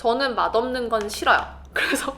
저는 맛없는 건 싫어요. 그래서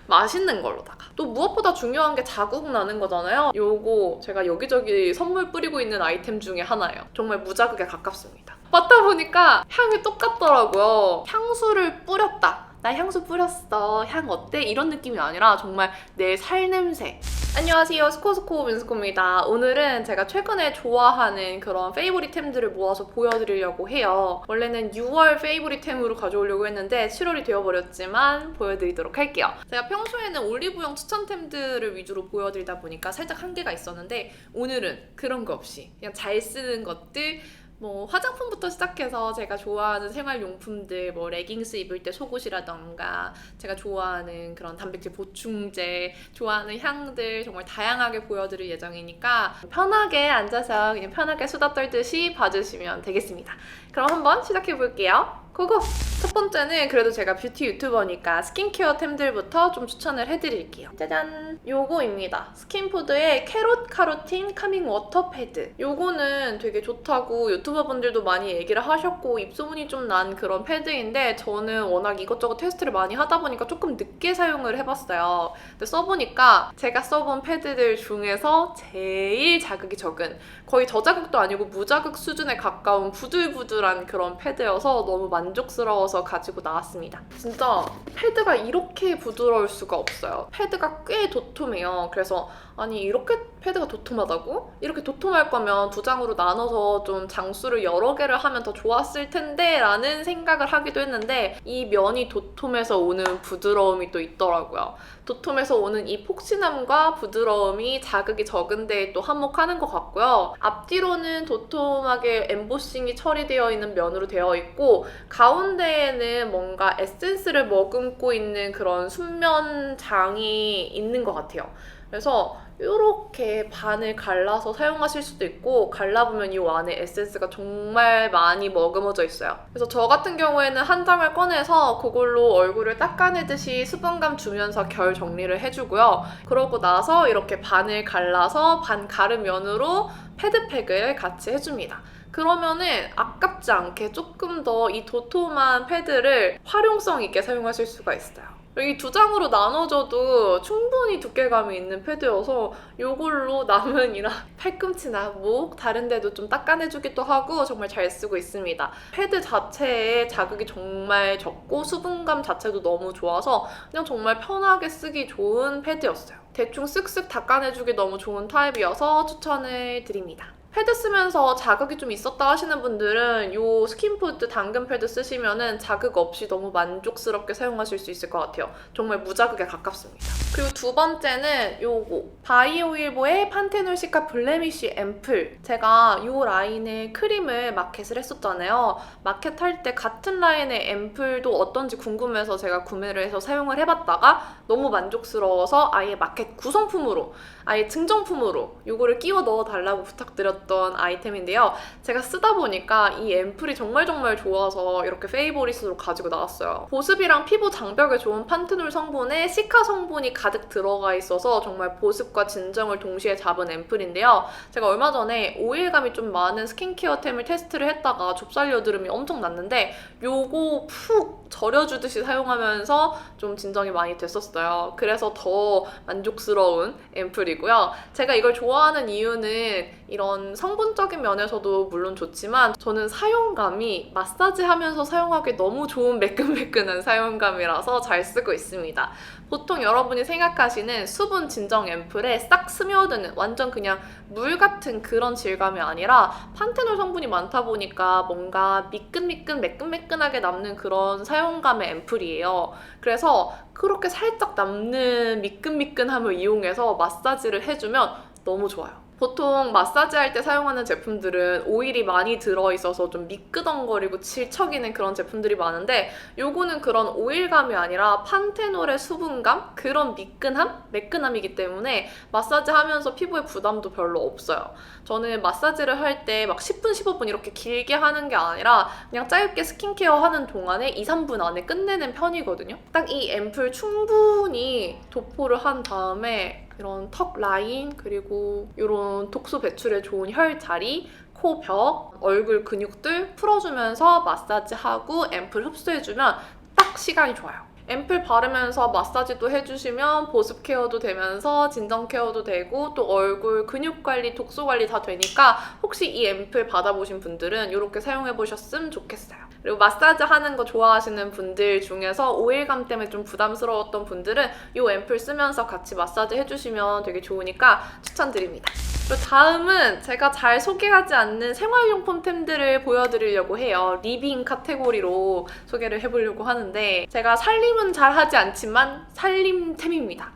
맛있는 걸로다가. 또 무엇보다 중요한 게 자국 나는 거잖아요. 요거 제가 여기저기 선물 뿌리고 있는 아이템 중에 하나예요. 정말 무자극에 가깝습니다. 맡다 보니까 향이 똑같더라고요. 향수를 뿌렸다. 나 향수 뿌렸어. 향 어때? 이런 느낌이 아니라 정말 내 살냄새. 안녕하세요. 스코스코 민스코입니다. 오늘은 제가 최근에 좋아하는 그런 페이보릿템들을 모아서 보여드리려고 해요. 원래는 6월 페이보릿템으로 가져오려고 했는데 7월이 되어버렸지만 보여드리도록 할게요. 제가 평소에는 올리브영 추천템들을 위주로 보여드리다 보니까 살짝 한계가 있었는데 오늘은 그런 거 없이 그냥 잘 쓰는 것들, 뭐 화장품부터 시작해서 제가 좋아하는 생활용품들, 뭐 레깅스 입을 때 속옷이라던가 제가 좋아하는 그런 단백질 보충제, 좋아하는 향들 정말 다양하게 보여드릴 예정이니까 편하게 앉아서 그냥 편하게 수다 떨듯이 봐주시면 되겠습니다. 그럼 한번 시작해볼게요. 고고! 첫 번째는 그래도 제가 뷰티 유튜버니까 스킨케어템들부터 좀 추천을 해드릴게요. 짜잔! 요거입니다. 스킨푸드의 캐롯 카로틴 카밍 워터 패드. 요거는 되게 좋다고 유튜버분들도 많이 얘기를 하셨고 입소문이 좀 난 그런 패드인데 저는 워낙 이것저것 테스트를 많이 하다 보니까 조금 늦게 사용을 해봤어요. 근데 써보니까 제가 써본 패드들 중에서 제일 자극이 적은, 거의 저자극도 아니고 무자극 수준에 가까운 부들부들한 그런 패드여서 너무 만족스러워서 가지고 나왔습니다. 진짜 패드가 이렇게 부드러울 수가 없어요. 패드가 꽤 도톰해요. 그래서 아니 이렇게 패드가 도톰하다고? 이렇게 도톰할 거면 두 장으로 나눠서 좀 장수를 여러 개를 하면 더 좋았을 텐데 라는 생각을 하기도 했는데 이 면이 도톰해서 오는 부드러움이 또 있더라고요. 도톰해서 오는 이 폭신함과 부드러움이 자극이 적은 데에 또 한몫하는 것 같고요. 앞뒤로는 도톰하게 엠보싱이 처리되어 있는 면으로 되어 있고 가운데에는 뭔가 에센스를 머금고 있는 그런 순면장이 있는 것 같아요. 그래서 이렇게 반을 갈라서 사용하실 수도 있고 갈라보면 이 안에 에센스가 정말 많이 머금어져 있어요. 그래서 저 같은 경우에는 한 장을 꺼내서 그걸로 얼굴을 닦아내듯이 수분감 주면서 결 정리를 해주고요. 그러고 나서 이렇게 반을 갈라서 반 가른 면으로 패드팩을 같이 해줍니다. 그러면은 아깝지 않게 조금 더 이 도톰한 패드를 활용성 있게 사용하실 수가 있어요. 이 두 장으로 나눠줘도 충분히 두께감이 있는 패드여서 이걸로 남은 이런 팔꿈치나 목 다른 데도 좀 닦아내주기도 하고 정말 잘 쓰고 있습니다. 패드 자체에 자극이 정말 적고 수분감 자체도 너무 좋아서 그냥 정말 편하게 쓰기 좋은 패드였어요. 대충 쓱쓱 닦아내주기 너무 좋은 타입이어서 추천을 드립니다. 패드 쓰면서 자극이 좀 있었다 하시는 분들은 이 스킨푸드 당근 패드 쓰시면은 자극 없이 너무 만족스럽게 사용하실 수 있을 것 같아요. 정말 무자극에 가깝습니다. 그리고 두 번째는 요거 바이오일보의 판테놀 시카 블레미쉬 앰플. 제가 이 라인의 크림을 마켓을 했었잖아요. 마켓할 때 같은 라인의 앰플도 어떤지 궁금해서 제가 구매를 해서 사용을 해봤다가 너무 만족스러워서 아예 마켓 구성품으로, 아예 증정품으로 이거를 끼워 넣어달라고 부탁드렸던 아이템인데요. 제가 쓰다 보니까 이 앰플이 정말 좋아서 이렇게 페이보릿으로 가지고 나왔어요. 보습이랑 피부 장벽에 좋은 판테놀 성분에 시카 성분이 가득 들어가 있어서 정말 보습과 진정을 동시에 잡은 앰플인데요. 제가 얼마 전에 오일감이 좀 많은 스킨케어템을 테스트를 했다가 좁쌀 여드름이 엄청 났는데 요거 푹 절여주듯이 사용하면서 좀 진정이 많이 됐었어요. 그래서 더 만족스러운 앰플이고요. 제가 이걸 좋아하는 이유는 이런 성분적인 면에서도 물론 좋지만 저는 사용감이 마사지하면서 사용하기 너무 좋은 매끈매끈한 사용감이라서 잘 쓰고 있습니다. 보통 여러분이 생각하시는 수분 진정 앰플에 싹 스며드는 완전 그냥 물 같은 그런 질감이 아니라 판테놀 성분이 많다 보니까 뭔가 미끈미끈 매끈매끈하게 남는 그런 사용감의 앰플이에요. 그래서 그렇게 살짝 남는 미끈미끈함을 이용해서 마사지를 해주면 너무 좋아요. 보통 마사지 할 때 사용하는 제품들은 오일이 많이 들어있어서 좀 미끄덩거리고 질척이는 그런 제품들이 많은데 요거는 그런 오일감이 아니라 판테놀의 수분감? 그런 미끈함? 매끈함이기 때문에 마사지 하면서 피부에 부담도 별로 없어요. 저는 마사지를 할 때 막 10분, 15분 이렇게 길게 하는 게 아니라 그냥 짧게 스킨케어 하는 동안에 2, 3분 안에 끝내는 편이거든요. 딱 이 앰플 충분히 도포를 한 다음에 이런 턱 라인 그리고 이런 독소 배출에 좋은 혈 자리, 코 벽, 얼굴 근육들 풀어주면서 마사지하고 앰플 흡수해주면 딱 딱 시간이 좋아요. 앰플 바르면서 마사지도 해주시면 보습 케어도 되면서 진정 케어도 되고 또 얼굴 근육 관리, 독소 관리 다 되니까 혹시 이 앰플 받아보신 분들은 이렇게 사용해보셨으면 좋겠어요. 그리고 마사지 하는 거 좋아하시는 분들 중에서 오일감 때문에 좀 부담스러웠던 분들은 이 앰플 쓰면서 같이 마사지 해주시면 되게 좋으니까 추천드립니다. 그리고 다음은 제가 잘 소개하지 않는 생활용품템들을 보여드리려고 해요. 리빙 카테고리로 소개를 해보려고 하는데 제가 살림은 잘 하지 않지만 살림템입니다.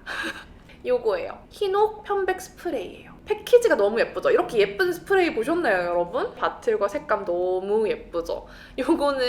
요거예요. 흰옥 편백 스프레이예요. 패키지가 너무 예쁘죠? 이렇게 예쁜 스프레이 보셨나요, 여러분? 바틀과 색감 너무 예쁘죠? 요거는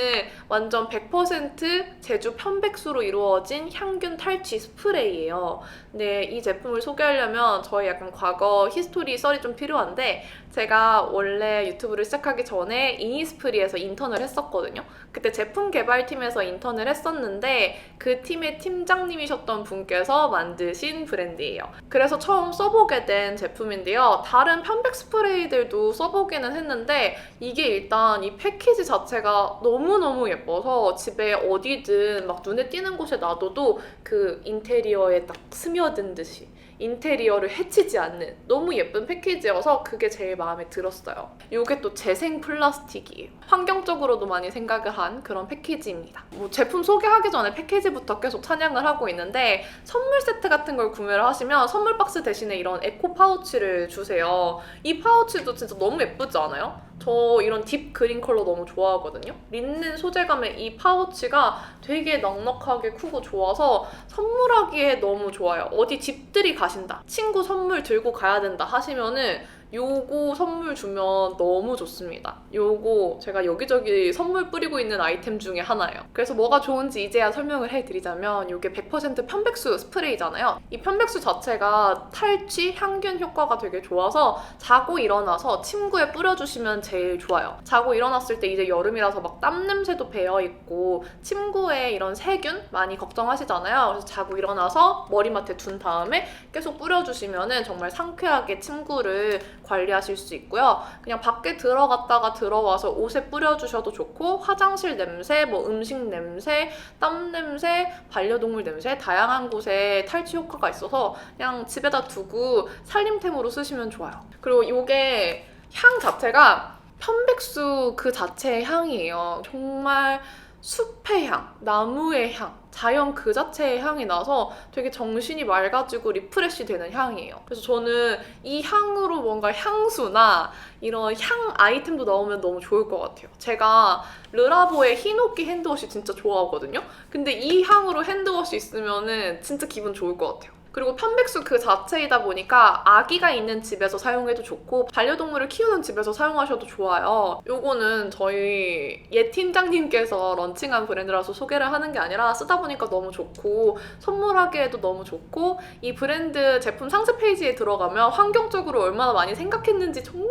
완전 100% 제주 편백수로 이루어진 향균 탈취 스프레이예요. 근데 이 제품을 소개하려면 저희 약간 과거 히스토리 썰이 좀 필요한데 제가 원래 유튜브를 시작하기 전에 이니스프리에서 인턴을 했었거든요. 그때 제품 개발팀에서 인턴을 했었는데 그 팀의 팀장님이셨던 분께서 만드신 브랜드예요. 그래서 처음 써보게 된 제품인데요. 다른 편백 스프레이들도 써보기는 했는데 이게 일단 이 패키지 자체가 너무너무 예뻐서 집에 어디든 막 눈에 띄는 곳에 놔둬도 그 인테리어에 딱 스며든 듯이 인테리어를 해치지 않는 너무 예쁜 패키지여서 그게 제일 마음에 들었어요. 이게 또 재생 플라스틱이에요. 환경적으로도 많이 생각을 한 그런 패키지입니다. 뭐 제품 소개하기 전에 패키지부터 계속 찬양을 하고 있는데 선물 세트 같은 걸 구매를 하시면 선물 박스 대신에 이런 에코 파우치를 주세요. 이 파우치도 진짜 너무 예쁘지 않아요? 저 이런 딥 그린 컬러 너무 좋아하거든요. 린넨 소재감의 이 파우치가 되게 넉넉하게 크고 좋아서 선물하기에 너무 좋아요. 어디 집들이 가신다, 친구 선물 들고 가야 된다 하시면은 요거 선물 주면 너무 좋습니다. 요거 제가 여기저기 선물 뿌리고 있는 아이템 중에 하나예요. 그래서 뭐가 좋은지 이제야 설명을 해드리자면 이게 100% 편백수 스프레이잖아요. 이 편백수 자체가 탈취, 향균 효과가 되게 좋아서 자고 일어나서 침구에 뿌려주시면 제일 좋아요. 자고 일어났을 때 이제 여름이라서 막 땀 냄새도 배어있고 침구에 이런 세균 많이 걱정하시잖아요. 그래서 자고 일어나서 머리맡에 둔 다음에 계속 뿌려주시면 정말 상쾌하게 침구를 관리하실 수 있고요. 그냥 밖에 들어갔다가 들어와서 옷에 뿌려주셔도 좋고 화장실 냄새, 뭐 음식 냄새, 땀 냄새, 반려동물 냄새 다양한 곳에 탈취 효과가 있어서 그냥 집에다 두고 살림템으로 쓰시면 좋아요. 그리고 이게 향 자체가 편백수 그 자체의 향이에요. 정말 숲의 향, 나무의 향, 자연 그 자체의 향이 나서 되게 정신이 맑아지고 리프레시 되는 향이에요. 그래서 저는 이 향으로 뭔가 향수나 이런 향 아이템도 나오면 너무 좋을 것 같아요. 제가 르라보의 흰옥기 핸드워시 진짜 좋아하거든요. 근데 이 향으로 핸드워시 있으면은 진짜 기분 좋을 것 같아요. 그리고 편백수 그 자체이다 보니까 아기가 있는 집에서 사용해도 좋고 반려동물을 키우는 집에서 사용하셔도 좋아요. 요거는 저희 예 팀장님께서 런칭한 브랜드라서 소개를 하는 게 아니라 쓰다 보니까 너무 좋고 선물하기에도 너무 좋고 이 브랜드 제품 상세 페이지에 들어가면 환경적으로 얼마나 많이 생각했는지 정말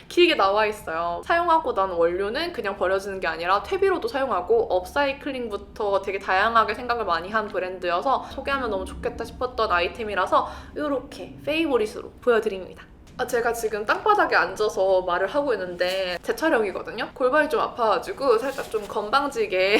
길게 나와 있어요. 사용하고 난 원료는 그냥 버려지는 게 아니라 퇴비로도 사용하고 업사이클링부터 되게 다양하게 생각을 많이 한 브랜드여서 소개하면 너무 좋겠다 싶었던 아이템이라서 이렇게 페이보릿으로 보여드립니다. 제가 지금 땅바닥에 앉아서 말을 하고 있는데 재촬영이거든요? 골반이 좀 아파가지고 살짝 좀 건방지게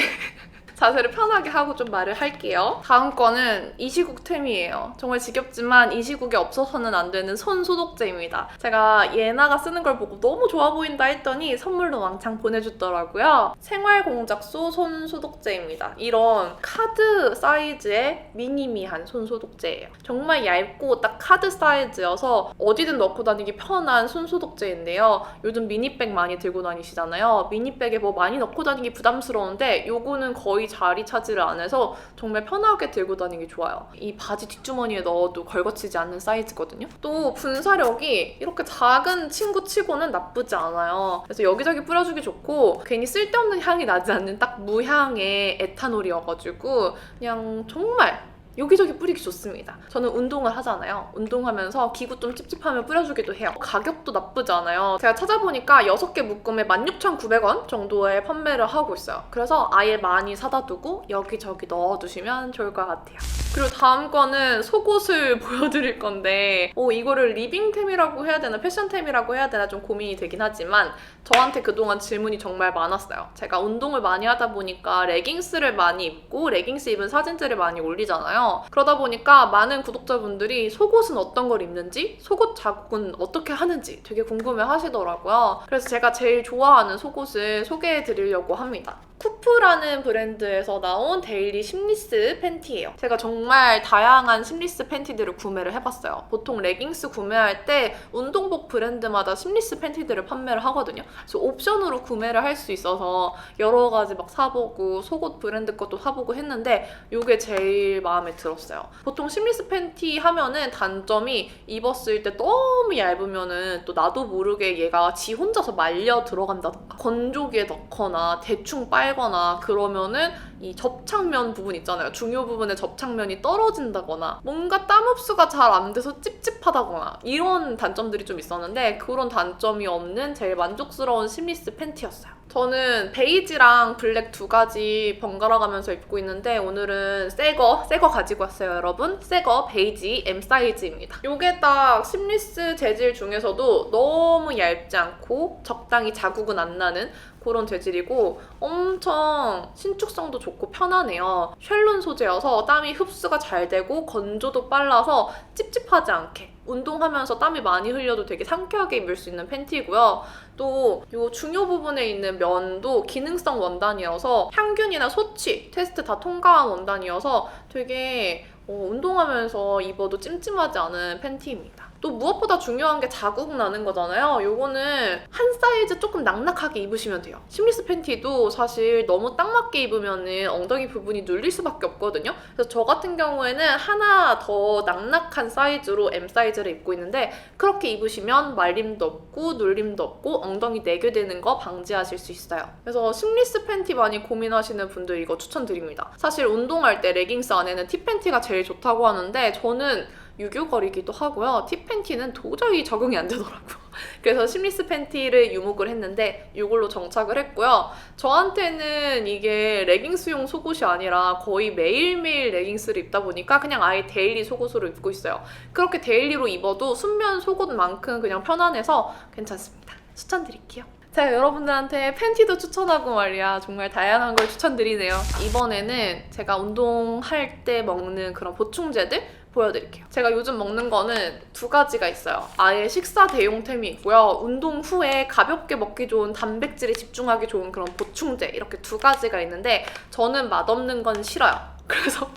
자세를 편하게 하고 좀 말을 할게요. 다음 거는 이 시국템이에요. 정말 지겹지만 이 시국에 없어서는 안 되는 손 소독제입니다. 제가 예나가 쓰는 걸 보고 너무 좋아 보인다 했더니 선물로 왕창 보내줬더라고요. 생활공작소 손 소독제입니다. 이런 카드 사이즈의 미니미한 손 소독제예요. 정말 얇고 딱 카드 사이즈여서 어디든 넣고 다니기 편한 손 소독제인데요. 요즘 미니백 많이 들고 다니시잖아요. 미니백에 뭐 많이 넣고 다니기 부담스러운데 요거는 거의 자리 차지를 안 해서 정말 편하게 들고 다니기 좋아요. 이 바지 뒷주머니에 넣어도 걸거치지 않는 사이즈거든요. 또 분사력이 이렇게 작은 친구 치고는 나쁘지 않아요. 그래서 여기저기 뿌려주기 좋고 괜히 쓸데없는 향이 나지 않는 딱 무향의 에탄올이어가지고 그냥 정말 여기저기 뿌리기 좋습니다. 저는 운동을 하잖아요. 운동하면서 기구 좀 찝찝하면 뿌려주기도 해요. 가격도 나쁘지 않아요. 제가 찾아보니까 6개 묶음에 16,900원 정도에 판매를 하고 있어요. 그래서 아예 많이 사다 두고 여기저기 넣어두시면 좋을 것 같아요. 그리고 다음 거는 속옷을 보여드릴 건데 이거를 리빙템이라고 해야 되나 패션템이라고 해야 되나 좀 고민이 되긴 하지만 저한테 그동안 질문이 정말 많았어요. 제가 운동을 많이 하다 보니까 레깅스를 많이 입고 레깅스 입은 사진들을 많이 올리잖아요. 그러다 보니까 많은 구독자분들이 속옷은 어떤 걸 입는지, 속옷 자국은 어떻게 하는지 되게 궁금해 하시더라고요. 그래서 제가 제일 좋아하는 속옷을 소개해 드리려고 합니다. 쿠프라는 브랜드에서 나온 데일리 심리스 팬티예요. 제가 정말 다양한 심리스 팬티들을 구매를 해봤어요. 보통 레깅스 구매할 때 운동복 브랜드마다 심리스 팬티들을 판매를 하거든요. 그래서 옵션으로 구매를 할 수 있어서 여러 가지 막 사보고 속옷 브랜드 것도 사보고 했는데 이게 제일 마음에 들었어요. 보통 심리스 팬티 하면은 단점이 입었을 때 너무 얇으면은 또 나도 모르게 얘가 지 혼자서 말려 들어간다던가 건조기에 넣거나 대충 빨거나 그러면은 이 접착면 부분 있잖아요. 중요 부분에 접착면이 떨어진다거나 뭔가 땀 흡수가 잘 안 돼서 찝찝하다거나 이런 단점들이 좀 있었는데 그런 단점이 없는 제일 만족스러운 심리스 팬티였어요. 저는 베이지랑 블랙 두 가지 번갈아 가면서 입고 있는데 오늘은 새 거 가지고 왔어요, 여러분. 새 거 베이지 M 사이즈입니다. 요게 딱 심리스 재질 중에서도 너무 얇지 않고 적당히 자국은 안 나는 그런 재질이고 엄청 신축성도 좋고 편하네요. 쉘론 소재여서 땀이 흡수가 잘 되고 건조도 빨라서 찝찝하지 않게 운동하면서 땀이 많이 흘려도 되게 상쾌하게 입을 수 있는 팬티고요. 또 이 중요 부분에 있는 면도 기능성 원단이어서 향균이나 소취 테스트 다 통과한 원단이어서 되게 운동하면서 입어도 찜찜하지 않은 팬티입니다. 또 무엇보다 중요한 게 자국 나는 거잖아요. 요거는 한 사이즈 조금 낙낙하게 입으시면 돼요. 심리스 팬티도 사실 너무 딱 맞게 입으면 엉덩이 부분이 눌릴 수밖에 없거든요. 그래서 저 같은 경우에는 하나 더 낙낙한 사이즈로 M 사이즈를 입고 있는데 그렇게 입으시면 말림도 없고 눌림도 없고 엉덩이 내괴되는 거 방지하실 수 있어요. 그래서 심리스 팬티 많이 고민하시는 분들 이거 추천드립니다. 사실 운동할 때 레깅스 안에는 티 팬티가 제일 좋다고 하는데 저는 유교거리기도 하고요. 티 팬티는 도저히 적응이 안 되더라고요. 그래서 심리스 팬티를 유목을 했는데 이걸로 정착을 했고요. 저한테는 이게 레깅스용 속옷이 아니라 거의 매일매일 레깅스를 입다 보니까 그냥 아예 데일리 속옷으로 입고 있어요. 그렇게 데일리로 입어도 순면 속옷만큼 그냥 편안해서 괜찮습니다. 추천드릴게요. 제가 여러분들한테 팬티도 추천하고 말이야 정말 다양한 걸 추천드리네요. 이번에는 제가 운동할 때 먹는 그런 보충제들 보여드릴게요. 제가 요즘 먹는 거는 두 가지가 있어요. 아예 식사 대용템이 있고요. 운동 후에 가볍게 먹기 좋은 단백질에 집중하기 좋은 그런 보충제 이렇게 두 가지가 있는데 저는 맛없는 건 싫어요. 그래서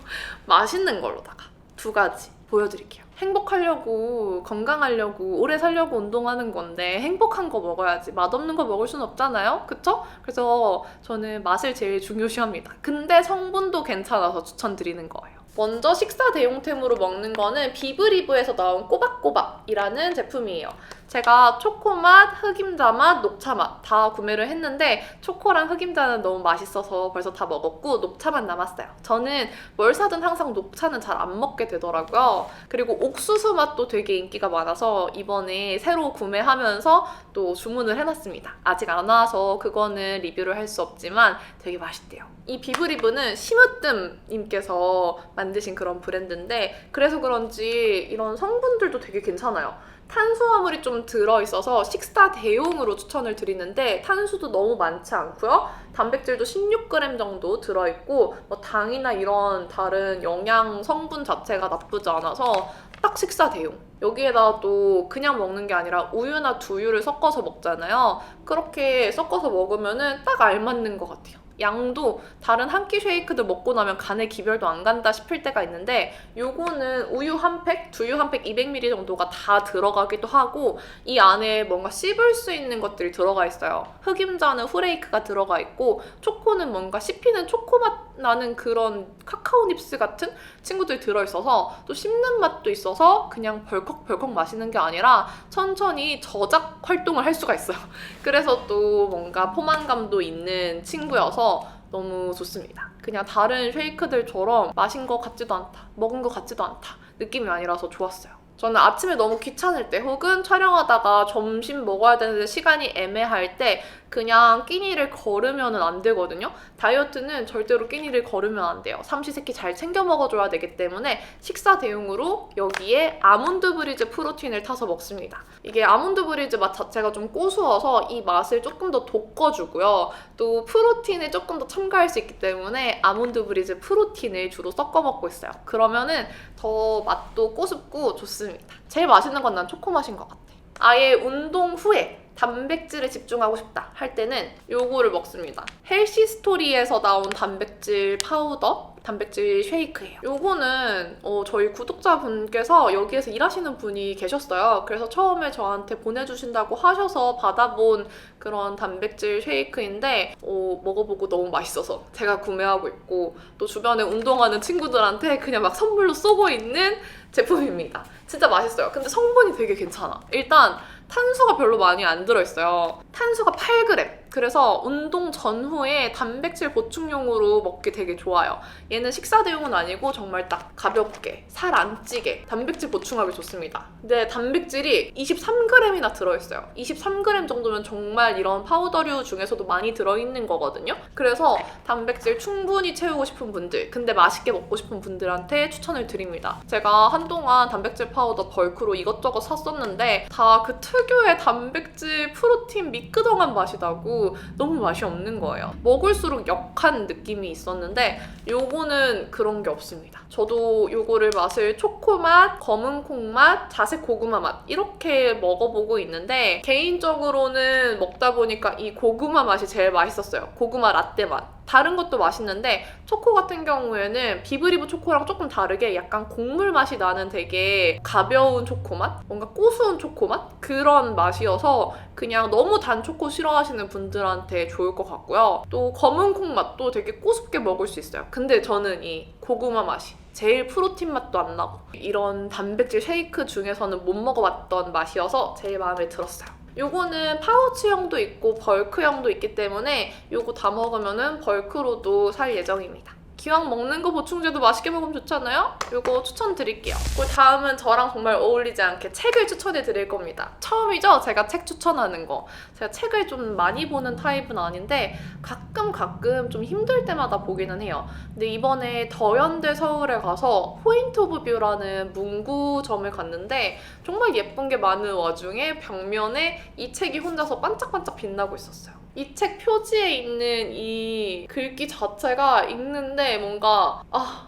맛있는 걸로다가 두 가지 보여드릴게요. 행복하려고 건강하려고 오래 살려고 운동하는 건데 행복한 거 먹어야지 맛없는 거 먹을 순 없잖아요? 그쵸? 그래서 저는 맛을 제일 중요시합니다. 근데 성분도 괜찮아서 추천드리는 거예요. 먼저 식사 대용템으로 먹는 거는 비브리브에서 나온 꼬박꼬박이라는 제품이에요. 제가 초코맛, 흑임자맛, 녹차맛 다 구매를 했는데 초코랑 흑임자는 너무 맛있어서 벌써 다 먹었고 녹차만 남았어요. 저는 뭘 사든 항상 녹차는 잘 안 먹게 되더라고요. 그리고 옥수수 맛도 되게 인기가 많아서 이번에 새로 구매하면서 또 주문을 해놨습니다. 아직 안 와서 그거는 리뷰를 할 수 없지만 되게 맛있대요. 이 비브리브는 심으뜸님께서 만드신 그런 브랜드인데 그래서 그런지 이런 성분들도 되게 괜찮아요. 탄수화물이 좀 들어있어서 식사 대용으로 추천을 드리는데 탄수도 너무 많지 않고요. 단백질도 16g 정도 들어있고 당이나 이런 다른 영양 성분 자체가 나쁘지 않아서 딱 식사 대용. 여기에다 또 그냥 먹는 게 아니라 우유나 두유를 섞어서 먹잖아요. 그렇게 섞어서 먹으면 딱 알맞는 것 같아요. 양도 다른 한 끼 쉐이크들 먹고 나면 간에 기별도 안 간다 싶을 때가 있는데 요거는 우유 한 팩, 두유 한 팩 200ml 정도가 다 들어가기도 하고 이 안에 뭔가 씹을 수 있는 것들이 들어가 있어요. 흑임자는 후레이크가 들어가 있고 초코는 뭔가 씹히는 초코맛 나는 그런 카카오 닙스 같은 친구들이 들어있어서 또 씹는 맛도 있어서 그냥 벌컥벌컥 마시는 게 아니라 천천히 저작 활동을 할 수가 있어요. 그래서 또 뭔가 포만감도 있는 친구여서 너무 좋습니다. 그냥 다른 쉐이크들처럼 마신 것 같지도 않다, 먹은 것 같지도 않다 느낌이 아니라서 좋았어요. 저는 아침에 너무 귀찮을 때 혹은 촬영하다가 점심 먹어야 되는데 시간이 애매할 때 그냥 끼니를 거르면 안 되거든요. 다이어트는 절대로 끼니를 거르면 안 돼요. 삼시세끼 잘 챙겨 먹어줘야 되기 때문에 식사 대용으로 여기에 아몬드 브리즈 프로틴을 타서 먹습니다. 이게 아몬드 브리즈 맛 자체가 좀 고수어서 이 맛을 조금 더 돋궈주고요. 또 프로틴을 조금 더 첨가할 수 있기 때문에 아몬드 브리즈 프로틴을 주로 섞어 먹고 있어요. 그러면은 더 맛도 꼬숩고 좋습니다. 제일 맛있는 건 난 초코 맛인 것 같아. 아예 운동 후에 단백질에 집중하고 싶다 할 때는 요거를 먹습니다. 헬시 스토리에서 나온 단백질 파우더, 단백질 쉐이크예요. 요거는 저희 구독자분께서 여기에서 일하시는 분이 계셨어요. 그래서 처음에 저한테 보내주신다고 하셔서 받아본 그런 단백질 쉐이크인데 먹어보고 너무 맛있어서 제가 구매하고 있고 또 주변에 운동하는 친구들한테 그냥 막 선물로 쏘고 있는 제품입니다. 진짜 맛있어요. 근데 성분이 되게 괜찮아. 일단 탄수가 별로 많이 안 들어있어요. 탄수가 8g. 그래서 운동 전후에 단백질 보충용으로 먹기 되게 좋아요. 얘는 식사 대용은 아니고 정말 딱 가볍게 살 안 찌게 단백질 보충하기 좋습니다. 근데 단백질이 23g이나 들어있어요. 23g 정도면 정말 이런 파우더류 중에서도 많이 들어있는 거거든요. 그래서 단백질 충분히 채우고 싶은 분들, 근데 맛있게 먹고 싶은 분들한테 추천을 드립니다. 제가 한동안 단백질 파우더 벌크로 이것저것 샀었는데 다 그 특유의 단백질 프로틴 미끄덩한 맛이 나고 너무 맛이 없는 거예요. 먹을수록 역한 느낌이 있었는데 요거는 그런 게 없습니다. 저도 요거를 맛을 초코맛, 검은콩 맛, 자색 고구마 맛 이렇게 먹어보고 있는데 개인적으로는 먹다 보니까 이 고구마 맛이 제일 맛있었어요. 고구마 라떼 맛. 다른 것도 맛있는데 초코 같은 경우에는 비브리브 초코랑 조금 다르게 약간 곡물 맛이 나는 되게 가벼운 초코 맛? 뭔가 고수운 초코 맛? 그런 맛이어서 그냥 너무 단 초코 싫어하시는 분들한테 좋을 것 같고요. 또 검은콩 맛도 되게 꼬숩게 먹을 수 있어요. 근데 저는 이 고구마 맛이 제일 프로틴 맛도 안 나고 이런 단백질 쉐이크 중에서는 못 먹어봤던 맛이어서 제일 마음에 들었어요. 요거는 파우치형도 있고 벌크형도 있기 때문에 요거 다 먹으면은 벌크로도 살 예정입니다. 기왕 먹는 거 보충제도 맛있게 먹으면 좋잖아요? 요거 추천드릴게요. 그리고 다음은 저랑 정말 어울리지 않게 책을 추천해 드릴 겁니다. 처음이죠? 제가 책 추천하는 거. 제가 책을 좀 많이 보는 타입은 아닌데 가끔 좀 힘들 때마다 보기는 해요. 근데 이번에 더현대 서울에 가서 포인트 오브 뷰라는 문구점을 갔는데 정말 예쁜 게 많은 와중에 벽면에 이 책이 혼자서 반짝반짝 빛나고 있었어요. 이 책 표지에 있는 이 글귀 자체가 읽는데 뭔가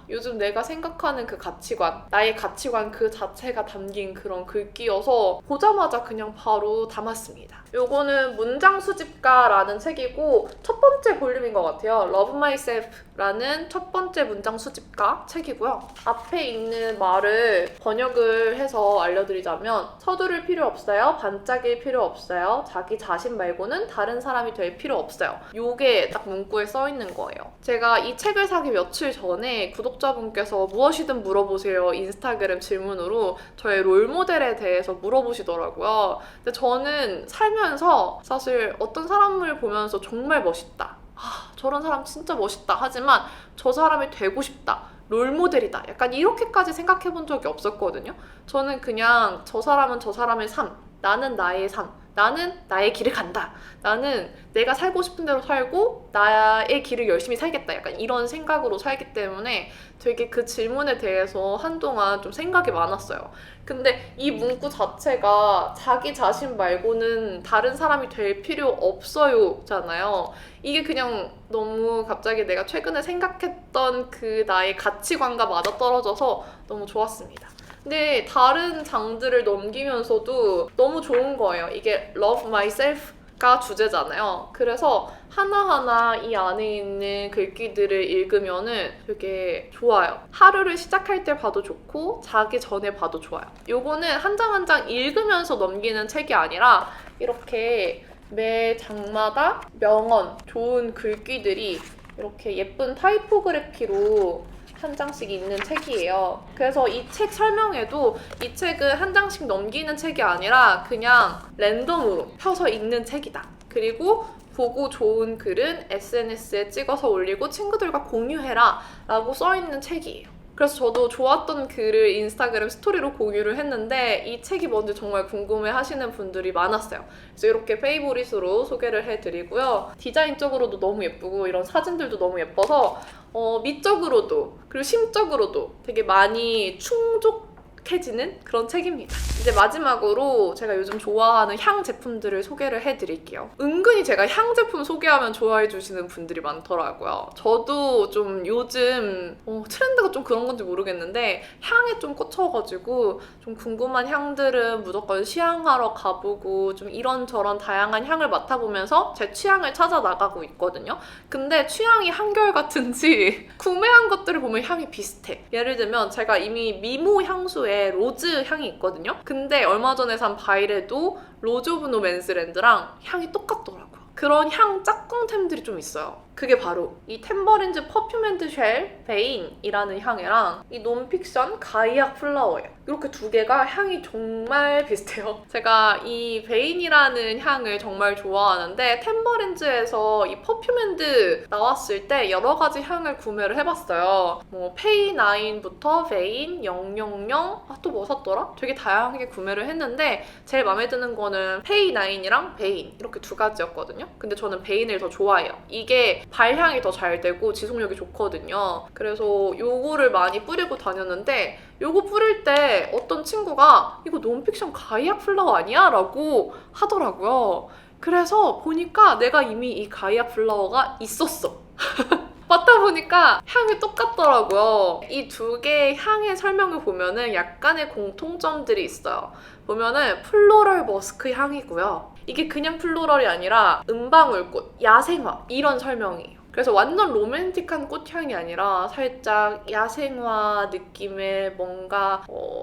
요즘 내가 생각하는 그 가치관, 나의 가치관 그 자체가 담긴 그런 글귀여서 보자마자 그냥 바로 담았습니다. 요거는 문장 수집가라는 책이고 첫 번째 볼륨인 것 같아요. Love Myself라는 첫 번째 문장 수집가 책이고요. 앞에 있는 말을 번역을 해서 알려드리자면 서두를 필요 없어요. 반짝일 필요 없어요. 자기 자신 말고는 다른 사람이 될 필요 없어요. 요게 딱 문구에 써있는 거예요. 제가 이 책을 사기 며칠 전에 구독자분께서 무엇이든 물어보세요 인스타그램 질문으로 저의 롤모델에 대해서 물어보시더라고요. 근데 저는 살면서 사실 어떤 사람을 보면서 정말 멋있다. 저런 사람 진짜 멋있다. 하지만 저 사람이 되고 싶다. 롤모델이다. 약간 이렇게까지 생각해 본 적이 없었거든요. 저는 그냥 저 사람은 저 사람의 삶, 나는 나의 삶, 나는 나의 길을 간다. 나는 내가 살고 싶은 대로 살고 나의 길을 열심히 살겠다. 약간 이런 생각으로 살기 때문에 되게 그 질문에 대해서 한동안 좀 생각이 많았어요. 근데 이 문구 자체가 자기 자신 말고는 다른 사람이 될 필요 없어요 잖아요. 이게 그냥 너무 갑자기 내가 최근에 생각했던 그 나의 가치관과 맞아떨어져서 너무 좋았습니다. 근데 다른 장들을 넘기면서도 너무 좋은 거예요. 이게 Love Myself가 주제잖아요. 그래서 하나하나 이 안에 있는 글귀들을 읽으면은 되게 좋아요. 하루를 시작할 때 봐도 좋고 자기 전에 봐도 좋아요. 요거는 한 장 한 장 읽으면서 넘기는 책이 아니라 이렇게 매 장마다 명언, 좋은 글귀들이 이렇게 예쁜 타이포그래피로 한 장씩 있는 책이에요. 그래서 이 책 설명에도 이 책은 한 장씩 넘기는 책이 아니라 그냥 랜덤으로 펴서 읽는 책이다. 그리고 보고 좋은 글은 SNS에 찍어서 올리고 친구들과 공유해라 라고 써있는 책이에요. 그래서 저도 좋았던 글을 인스타그램 스토리로 공유를 했는데 이 책이 뭔지 정말 궁금해 하시는 분들이 많았어요. 그래서 이렇게 페이보릿으로 소개를 해드리고요. 디자인적으로도 너무 예쁘고 이런 사진들도 너무 예뻐서 미적으로도 그리고 심적으로도 되게 많이 충족해지는 그런 책입니다. 이제 마지막으로 제가 요즘 좋아하는 향 제품들을 소개를 해드릴게요. 은근히 제가 향 제품 소개하면 좋아해 주시는 분들이 많더라고요. 저도 좀 요즘 트렌드가 좀 그런 건지 모르겠는데 향에 좀 꽂혀가지고 좀 궁금한 향들은 무조건 시향하러 가보고 좀 이런저런 다양한 향을 맡아보면서 제 취향을 찾아 나가고 있거든요. 근데 취향이 한결같은지 구매한 것들을 보면 향이 비슷해. 예를 들면 제가 이미 미모 향수에 로즈 향이 있거든요. 근데 얼마 전에 산 바일에도 로즈 오브 노맨스랜드랑 향이 똑같더라고요. 그런 향 짝꿍템들이 좀 있어요. 그게 바로 이 템버린즈 퍼퓸 앤드 쉘 베인이라는 향이랑 이 논픽션 가이악 플라워예요. 이렇게 두 개가 향이 정말 비슷해요. 제가 이 베인이라는 향을 정말 좋아하는데 템버린즈에서 이 퍼퓸 앤드 나왔을 때 여러 가지 향을 구매를 해봤어요. 뭐 페이9부터 베인, 000, 또 뭐 샀더라? 되게 다양하게 구매를 했는데 제일 마음에 드는 거는 페이9이랑 베인 이렇게 두 가지였거든요. 근데 저는 베인을 더 좋아해요. 이게 발향이 더 잘 되고 지속력이 좋거든요. 그래서 요거를 많이 뿌리고 다녔는데 요거 뿌릴 때 어떤 친구가 이거 논픽션 가이악 플라워 아니야? 라고 하더라고요. 그래서 보니까 내가 이미 이 가이악 플라워가 있었어. 맡아보니까 향이 똑같더라고요. 이 두 개의 향의 설명을 보면은 약간의 공통점들이 있어요. 보면은 플로럴 머스크 향이고요. 이게 그냥 플로럴이 아니라 은방울꽃, 야생화 이런 설명이에요. 그래서 완전 로맨틱한 꽃향이 아니라 살짝 야생화 느낌의 뭔가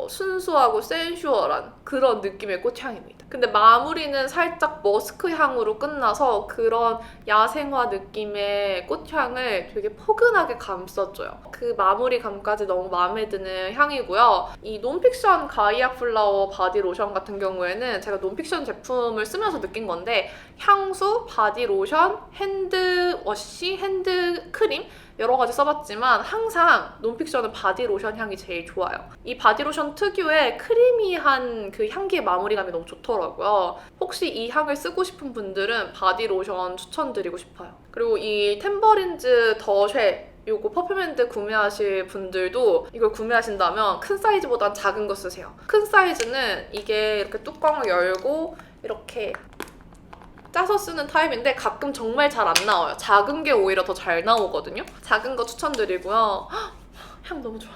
순수하고 센슈얼한 그런 느낌의 꽃향입니다. 근데 마무리는 살짝 머스크 향으로 끝나서 그런 야생화 느낌의 꽃향을 되게 포근하게 감싸줘요. 그 마무리감까지 너무 마음에 드는 향이고요. 이 논픽션 가이악 플라워 바디 로션 같은 경우에는 제가 논픽션 제품을 쓰면서 느낀 건데 향수, 바디 로션, 핸드워시, 핸드크림 여러 가지 써봤지만 항상 논픽션은 바디 로션 향이 제일 좋아요. 이 바디 로션 특유의 크리미한 그 향기의 마무리감이 너무 좋더라고요. 혹시 이 향을 쓰고 싶은 분들은 바디 로션 추천드리고 싶어요. 그리고 이 템버린즈 더쉘 요거 퍼퓸앤드 구매하실 분들도 이걸 구매하신다면 큰 사이즈보단 작은 거 쓰세요. 큰 사이즈는 이게 이렇게 뚜껑을 열고 이렇게 짜서 쓰는 타입인데 가끔 정말 잘 안 나와요. 작은 게 오히려 더 잘 나오거든요. 작은 거 추천드리고요. 향 너무 좋아.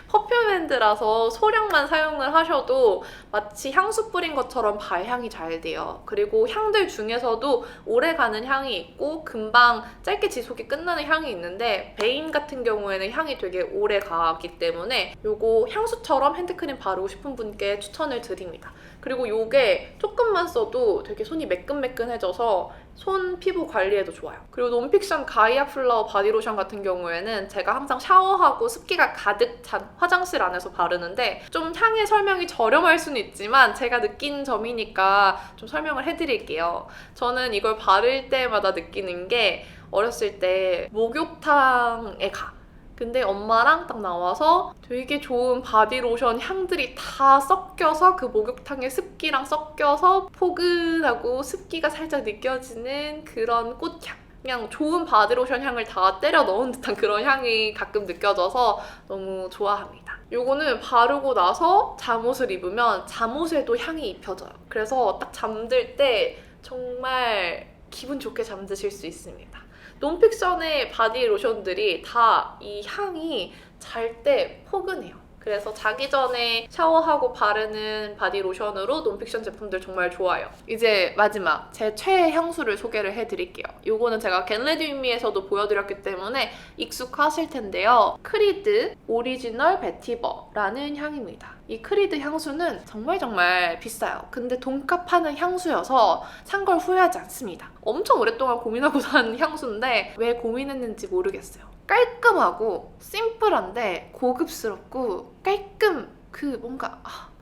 퍼퓸앤드라서 소량만 사용을 하셔도 마치 향수 뿌린 것처럼 발향이 잘 돼요. 그리고 향들 중에서도 오래가는 향이 있고 금방 짧게 지속이 끝나는 향이 있는데 베인 같은 경우에는 향이 되게 오래 가기 때문에 요거 향수처럼 핸드크림 바르고 싶은 분께 추천을 드립니다. 그리고 요게 조금만 써도 되게 손이 매끈매끈해져서 손 피부 관리에도 좋아요. 그리고 논픽션 가이악 플라워 바디로션 같은 경우에는 제가 항상 샤워하고 습기가 가득 찬 화장실 안에서 바르는데 좀 향의 설명이 저렴할 수는 있지만 제가 느낀 점이니까 좀 설명을 해드릴게요. 저는 이걸 바를 때마다 느끼는 게 어렸을 때 목욕탕에 가. 근데 엄마랑 딱 나와서 되게 좋은 바디로션 향들이 다 섞여서 그 목욕탕의 습기랑 섞여서 포근하고 습기가 살짝 느껴지는 그런 꽃향. 그냥 좋은 바디로션 향을 다 때려 넣은 듯한 그런 향이 가끔 느껴져서 너무 좋아합니다. 요거는 바르고 나서 잠옷을 입으면 잠옷에도 향이 입혀져요. 그래서 딱 잠들 때 정말 기분 좋게 잠드실 수 있습니다. 논픽션의 바디 로션들이 다 이 향이 잘 때 포근해요. 그래서 자기 전에 샤워하고 바르는 바디 로션으로 논픽션 제품들 정말 좋아요. 이제 마지막 제 최애 향수를 소개를 해드릴게요. 요거는 제가 겟레디미에서도 보여드렸기 때문에 익숙하실 텐데요. 크리드 오리지널 베티버라는 향입니다. 이 크리드 향수는 정말 비싸요. 근데 돈값 하는 향수여서 산 걸 후회하지 않습니다. 엄청 오랫동안 고민하고 산 향수인데 왜 고민했는지 모르겠어요. 깔끔하고 심플한데 고급스럽고 깔끔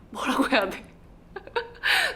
뭐라고 해야 돼?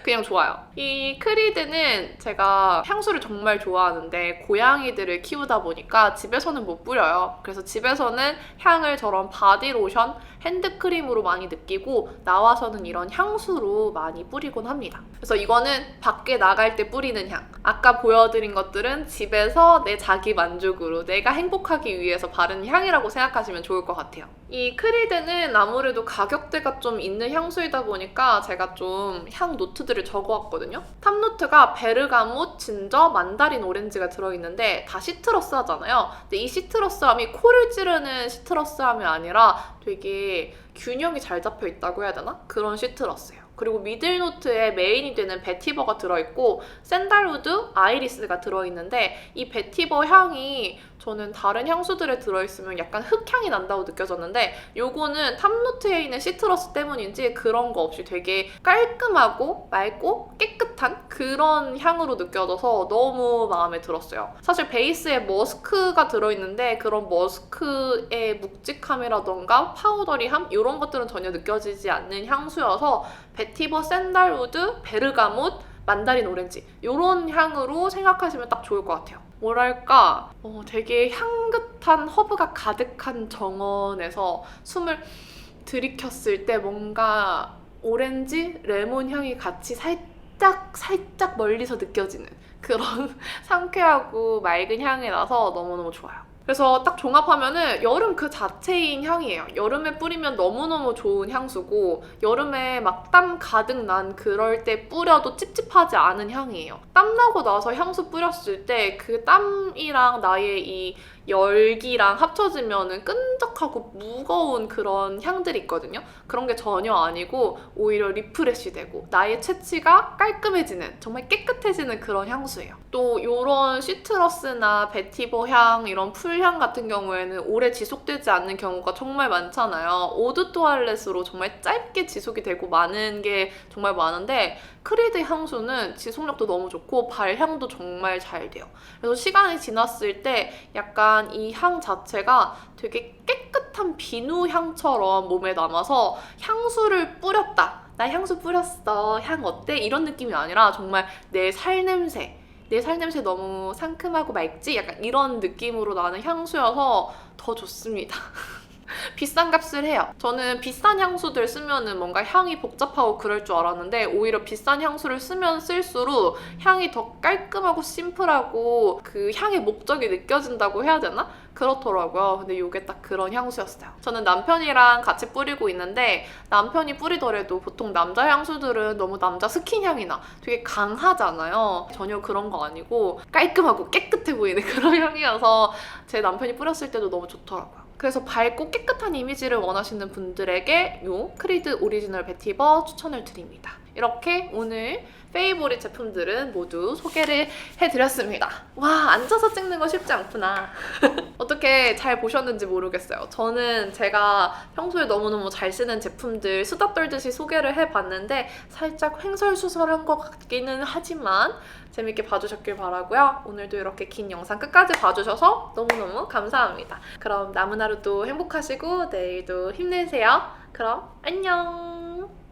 그냥 좋아요. 이 크리드는 제가 향수를 정말 좋아하는데 고양이들을 키우다 보니까 집에서는 못 뿌려요. 그래서 집에서는 향을 저런 바디로션, 핸드크림으로 많이 느끼고 나와서는 이런 향수로 많이 뿌리곤 합니다. 그래서 이거는 밖에 나갈 때 뿌리는 향. 아까 보여드린 것들은 집에서 내 자기 만족으로 내가 행복하기 위해서 바르는 향이라고 생각하시면 좋을 것 같아요. 이 크리드는 아무래도 가격대가 좀 있는 향수이다 보니까 제가 좀 향 노트들을 적어왔거든요. 탑노트가 베르가못, 진저, 만다린 오렌지가 들어있는데 다 시트러스하잖아요. 근데 이 시트러스함이 코를 찌르는 시트러스함이 아니라 되게 균형이 잘 잡혀 있다고 해야 되나? 그런 시트러스예요. 그리고 미들노트에 메인이 되는 베티버가 들어있고 샌달우드, 아이리스가 들어있는데 이 베티버 향이 저는 다른 향수들에 들어있으면 약간 흙향이 난다고 느껴졌는데 요거는 탑노트에 있는 시트러스 때문인지 그런 거 없이 되게 깔끔하고 맑고 깨끗한 그런 향으로 느껴져서 너무 마음에 들었어요. 사실 베이스에 머스크가 들어있는데 그런 머스크의 묵직함이라던가 파우더리함 이런 것들은 전혀 느껴지지 않는 향수여서 베티버, 샌달우드, 베르가못, 만다린 오렌지 이런 향으로 생각하시면 딱 좋을 것 같아요. 뭐랄까 되게 향긋한 허브가 가득한 정원에서 숨을 들이켰을 때 뭔가 오렌지, 레몬 향이 같이 살짝 멀리서 느껴지는 그런 상쾌하고 맑은 향이 나서 너무너무 좋아요. 그래서 딱 종합하면은 여름 그 자체인 향이에요. 여름에 뿌리면 너무너무 좋은 향수고 여름에 막 땀 가득 난 그럴 때 뿌려도 찝찝하지 않은 향이에요. 땀 나고 나서 향수 뿌렸을 때 그 땀이랑 나의 이 열기랑 합쳐지면은 끈적하고 무거운 그런 향들이 있거든요. 그런 게 전혀 아니고 오히려 리프레시 되고 나의 채취가 깔끔해지는 정말 깨끗해지는 그런 향수예요. 또 이런 시트러스나 베티버 향 이런 풀향 같은 경우에는 오래 지속되지 않는 경우가 정말 많잖아요. 오드 토일렛으로 정말 짧게 지속이 되고 많은 게 정말 많은데 크리드 향수는 지속력도 너무 좋고 발향도 정말 잘 돼요. 그래서 시간이 지났을 때 약간 이 향 자체가 되게 깨끗한 비누 향처럼 몸에 남아서 향수를 뿌렸다. 나 향수 뿌렸어. 향 어때? 이런 느낌이 아니라 정말 내 살냄새. 내 살냄새 너무 상큼하고 맑지? 약간 이런 느낌으로 나는 향수여서 더 좋습니다. 비싼 값을 해요. 저는 비싼 향수들 쓰면은 뭔가 향이 복잡하고 그럴 줄 알았는데 오히려 비싼 향수를 쓰면 쓸수록 향이 더 깔끔하고 심플하고 그 향의 목적이 느껴진다고 해야 되나? 그렇더라고요. 근데 이게 딱 그런 향수였어요. 저는 남편이랑 같이 뿌리고 있는데 남편이 뿌리더라도 보통 남자 향수들은 너무 남자 스킨 향이 나. 되게 강하잖아요. 전혀 그런 거 아니고 깔끔하고 깨끗해 보이는 그런 향이어서 제 남편이 뿌렸을 때도 너무 좋더라고요. 그래서 밝고 깨끗한 이미지를 원하시는 분들에게 이 크리드 오리지널 베티버 추천을 드립니다. 이렇게 오늘 페이보릿 제품들은 모두 소개를 해드렸습니다. 와, 앉아서 찍는 거 쉽지 않구나. 어떻게 잘 보셨는지 모르겠어요. 저는 제가 평소에 너무너무 잘 쓰는 제품들 수다 떨듯이 소개를 해봤는데 살짝 횡설수설한 것 같기는 하지만 재밌게 봐주셨길 바라고요. 오늘도 이렇게 긴 영상 끝까지 봐주셔서 너무너무 감사합니다. 그럼 남은 하루도 행복하시고 내일도 힘내세요. 그럼 안녕!